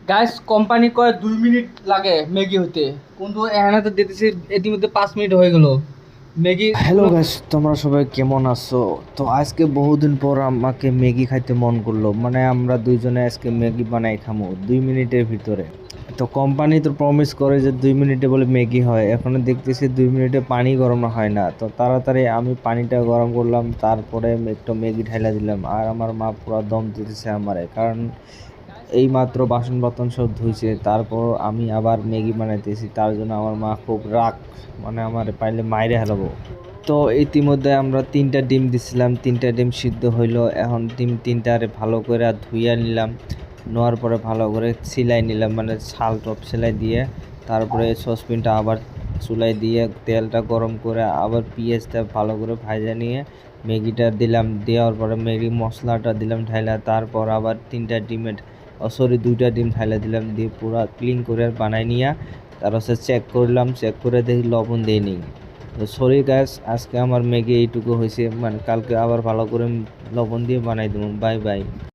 Guys company কয় 2 minute লাগে Maggi হইতে, কিন্তু এখানে তো দিতেছি ইতিমধ্যে 5 মিনিট হয়ে গেল ম্যাগি। হ্যালো গাইস, তোমরা সবাই কেমন আছো? তো আজকে বহুদিন পর আমাকে ম্যাগি খাইতে মন করলো, মানে আমরা দুইজনে আজকে ম্যাগি বানাই খামো 2 মিনিটের ভিতরে। তো কোম্পানি তো প্রমিস করে যে 2 মিনিটে বলে ম্যাগি হয়, এখন দেখতেছি 2 মিনিটে পানি গরম হয় না। তো তাড়াতাড়ি আমি পানিটা গরম করলাম, তারপরে একটু ম্যাগি ঢাইলা দিলাম। আর আমার মা পুরো দম দিতেছে আমারে, কারণ এই মাত্র বাসন বর্তন সব ধুইছে, তারপর আমি আবার ম্যাগি বানাইতেছি। তার জন্য আমার মা খুব রাগ, মানে আমার পাইলে মাইরে হেলাবো। তো ইতিমধ্যে আমরা 3টা ডিম দিছিলাম, 3টা ডিম সিদ্ধ হইলো। এখন ডিম 3টারে ভালো করে ধুইয়া নিলাম, নেওয়ার পরে ভালো করে সিলাই নিলাম, মানে ছাল টপ সেলাই দিয়ে। তারপরে সসপ্যানটা আবার চুলায় দিয়ে তেলটা গরম করে আবার পেঁয়াজটা ভালো করে ভাজা নিয়ে ম্যাগিটা দিলাম। দেওয়ার পরে ম্যাগি মশলাটা দিলাম ঢাইলা, তারপর আবার 3টা ডিমের 2টা ডিম ঢাইলা দিলাম, দিয়ে পুরো ক্লিন করে বানাই নিয়ে তার হচ্ছে চেক করলাম, চেক করে দেখি লবণ দিইনি। তো সরি গাইস, আজকে আমার ম্যাগি এইটুকু হয়েছে, মানে কালকে আবার ভালো করে লবণ দিয়ে বানাই দেবো। Bye bye.